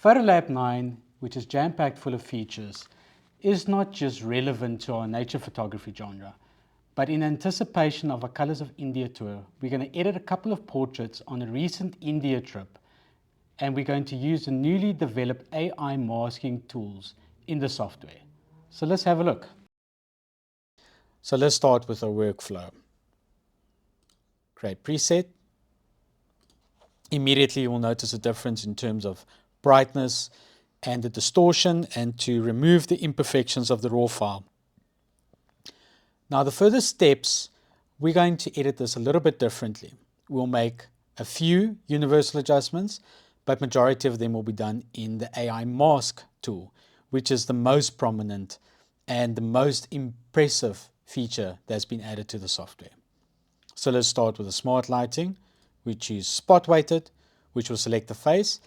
PhotoLab 9, which is jam-packed full of features, is not just relevant to our nature photography genre, but in anticipation of our Colours of India tour, we're going to edit a couple of portraits on a recent India trip, and we're going to use the newly developed AI masking tools in the software. So let's have a look. So let's start with our workflow. Create preset. Immediately you will notice a difference in terms of brightness and the distortion, and to remove the imperfections of the raw file. Now the further steps, we're going to edit this a little bit differently. We'll make a few universal adjustments, but majority of them will be done in the AI mask tool, which is the most prominent and the most impressive feature that's been added to the software. So let's start with the smart lighting. We choose spot weighted, which will select the face.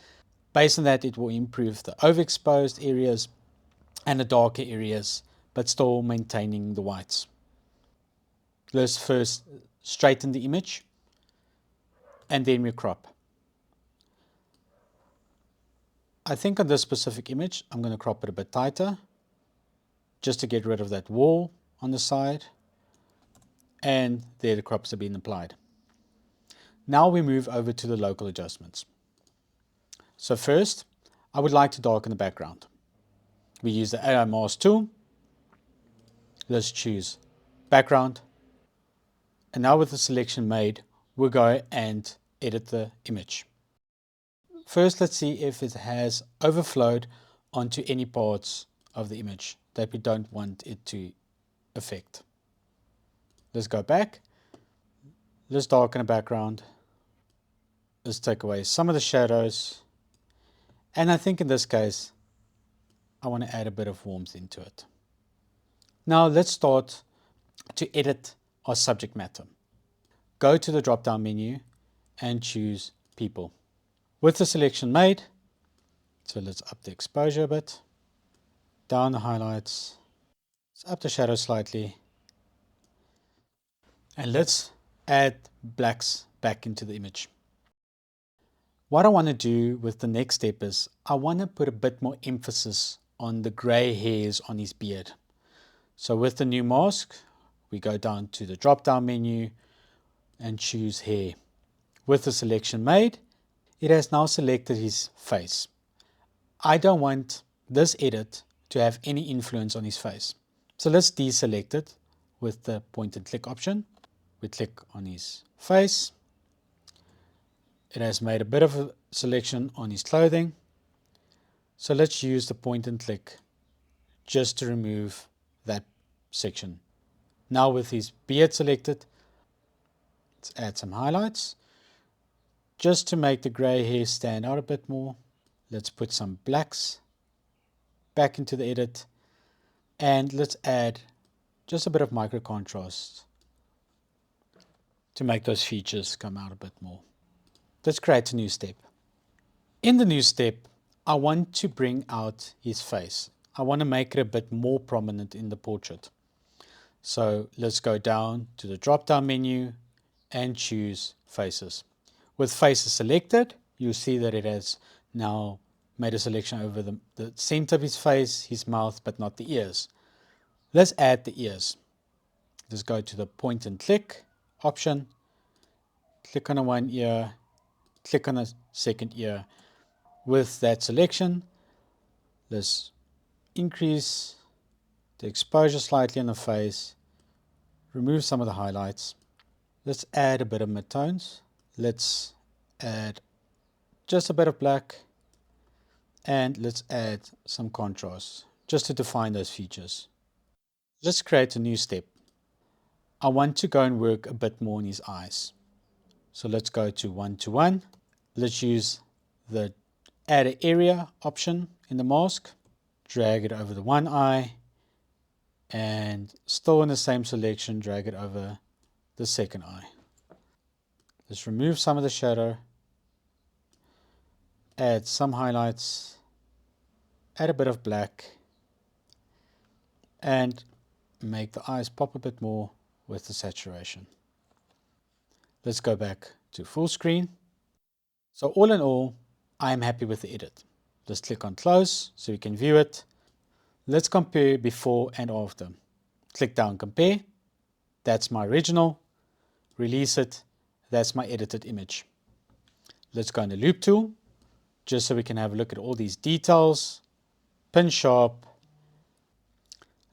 Based on that, it will improve the overexposed areas and the darker areas, but still maintaining the whites. Let's first straighten the image, and then we crop. I think on this specific image, I'm going to crop it a bit tighter, just to get rid of that wall on the side, and there the crops have been applied. Now we move over to the local adjustments. So first, I would like to darken the background. We use the AI mask tool. Let's choose background. And now with the selection made, we'll go and edit the image. First, let's see if it has overflowed onto any parts of the image that we don't want it to affect. Let's go back. Let's darken the background. Let's take away some of the shadows. And I think in this case, I want to add a bit of warmth into it. Now let's start to edit our subject matter. Go to the drop-down menu and choose people. With the selection made, so let's up the exposure a bit, down the highlights, let's up the shadow slightly, and let's add blacks back into the image. What I want to do with the next step is I want to put a bit more emphasis on the grey hairs on his beard. So with the new mask, we go down to the drop-down menu and choose hair. With the selection made, it has now selected his face. I don't want this edit to have any influence on his face. So let's deselect it with the point and click option. We click on his face. It has made a bit of a selection on his clothing. So let's use the point and click just to remove that section. Now with his beard selected, let's add some highlights. Just to make the grey hair stand out a bit more, let's put some blacks back into the edit, and let's add just a bit of micro contrast to make those features come out a bit more. Let's create a new step. In the new step, I want to bring out his face. I want to make it a bit more prominent in the portrait. So let's go down to the drop-down menu and choose faces. With faces selected, you'll see that it has now made a selection over the center of his face, his mouth, but not the ears. Let's add the ears. Let's go to the point and click option, click on one ear, click on a second ear. With that selection, let's increase the exposure slightly on the face, remove some of the highlights. Let's add a bit of midtones. Let's add just a bit of black, and let's add some contrast just to define those features. Let's create a new step. I want to go and work a bit more on his eyes. So let's go to 1-to-1. Let's use the add an area option in the mask, drag it over the one eye, and still in the same selection, drag it over the second eye. Let's remove some of the shadow, add some highlights, add a bit of black, and make the eyes pop a bit more with the saturation. Let's go back to full screen. So all in all, I'm happy with the edit. Let's click on close so we can view it. Let's compare before and after. Click down compare. That's my original. Release it. That's my edited image. Let's go in the loop tool just so we can have a look at all these details. Pin sharp.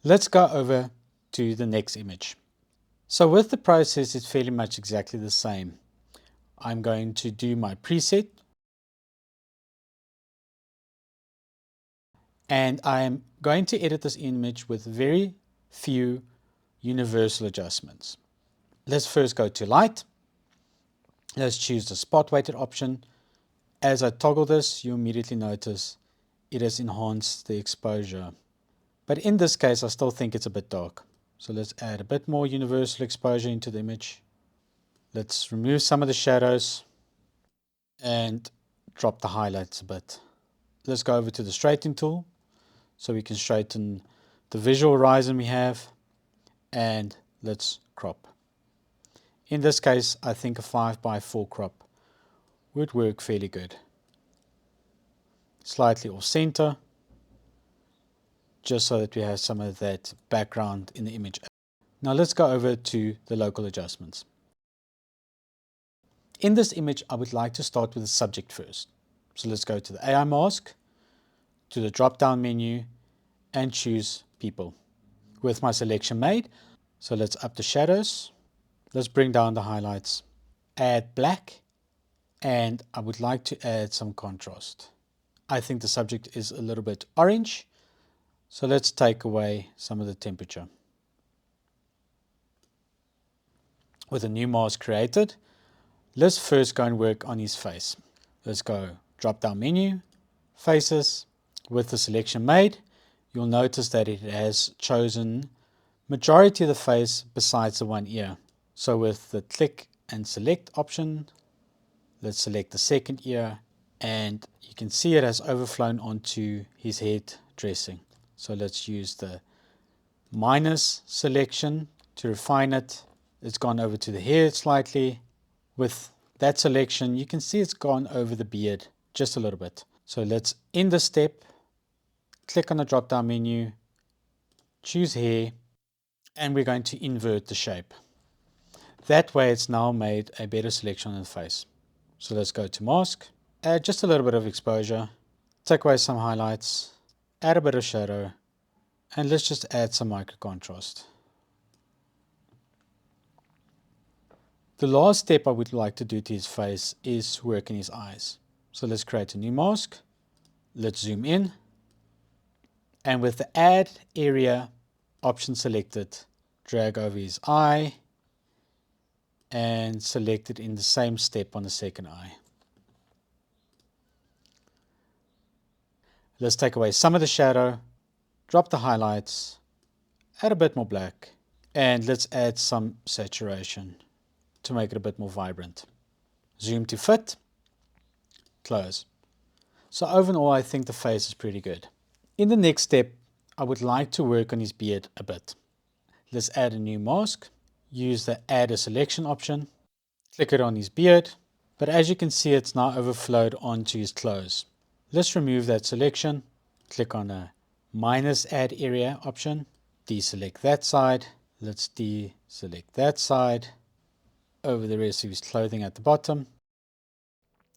Let's go over to the next image. So with the process, it's fairly much exactly the same. I'm going to do my preset. And I'm going to edit this image with very few universal adjustments. Let's first go to light. Let's choose the spot weighted option. As I toggle this, you immediately notice it has enhanced the exposure. But in this case, I still think it's a bit dark. So let's add a bit more universal exposure into the image. Let's remove some of the shadows and drop the highlights a bit. Let's go over to the straighten tool so we can straighten the visual horizon we have, and let's crop. In this case, I think a 5:4 crop would work fairly good. Slightly off center, just so that we have some of that background in the image. Now let's go over to the local adjustments. In this image, I would like to start with the subject first. So let's go to the AI mask, to the drop-down menu, and choose people. With my selection made, so let's up the shadows. Let's bring down the highlights, add black, and I would like to add some contrast. I think the subject is a little bit orange, so let's take away some of the temperature. With a new mask created, let's first go and work on his face. Let's go drop down menu, faces. With the selection made, you'll notice that it has chosen majority of the face besides the one ear. So with the click and select option, let's select the second ear, and you can see it has overflown onto his head dressing. So let's use the minus selection to refine it. It's gone over to the hair slightly. With that selection, you can see it's gone over the beard just a little bit. So let's end the step, click on the drop down menu, choose hair, and we're going to invert the shape. That way it's now made a better selection on the face. So let's go to mask, add just a little bit of exposure, take away some highlights, add a bit of shadow, and let's just add some micro contrast. The last step I would like to do to his face is work in his eyes. So let's create a new mask, let's zoom in, and with the add area option selected, drag over his eye, and select it in the same step on the second eye. Let's take away some of the shadow, drop the highlights, add a bit more black, and let's add some saturation to make it a bit more vibrant. Zoom to fit, close. So overall, I think the face is pretty good. In the next step, I would like to work on his beard a bit. Let's add a new mask, use the add a selection option, click it on his beard, but as you can see, it's now overflowed onto his clothes. Let's remove that selection, click on a minus add area option, deselect that side, let's deselect that side, over the rest of his clothing at the bottom.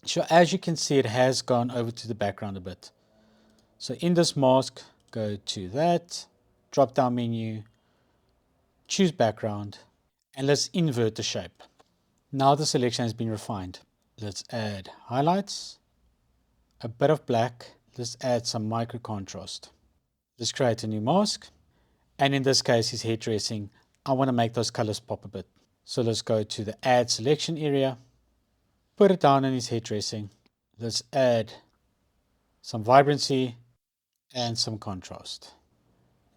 So as you can see, it has gone over to the background a bit. So in this mask, go to that, drop down menu, choose background, and let's invert the shape. Now the selection has been refined. Let's add highlights, a bit of black, let's add some micro contrast. Let's create a new mask, and in this case his head dressing, I want to make those colors pop a bit. So let's go to the add selection area, put it down on his head dressing. Let's add some vibrancy and some contrast.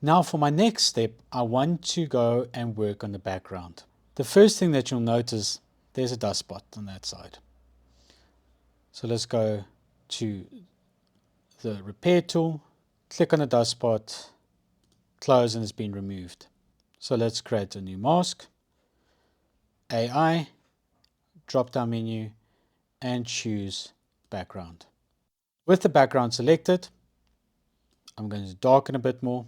Now for my next step, I want to go and work on the background. The first thing that you'll notice, there's a dust spot on that side. So let's go to the repair tool, click on the dust spot, close, and it's been removed. So let's create a new mask, AI, drop down menu, and choose background. With the background selected, I'm going to darken a bit more,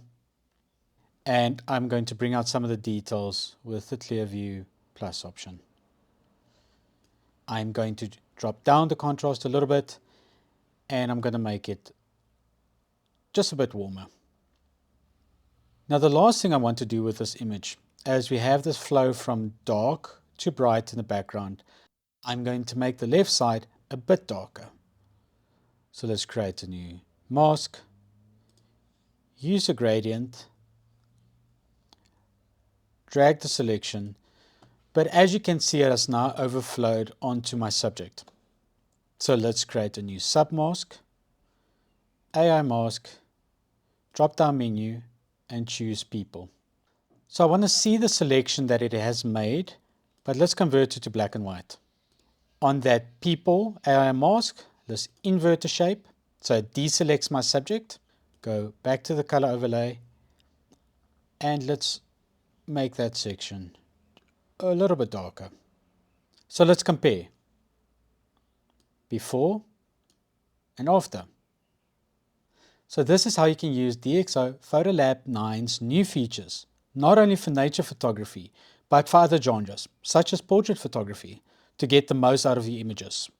and I'm going to bring out some of the details with the clear view plus option. I'm going to drop down the contrast a little bit, and I'm going to make it just a bit warmer. Now the last thing I want to do with this image, as we have this flow from dark to bright in the background, I'm going to make the left side a bit darker. So let's create a new mask, use a gradient, drag the selection, but as you can see, it has now overflowed onto my subject. So let's create a new submask, AI mask, drop down menu, and choose people. So I want to see the selection that it has made, but let's convert it to black and white. On that people AI mask, let's invert the shape, so it deselects my subject. Go back to the color overlay, and let's make that section a little bit darker. So let's compare before and after. So this is how you can use DxO PhotoLab 9's new features, not only for nature photography, but for other genres, such as portrait photography, to get the most out of your images.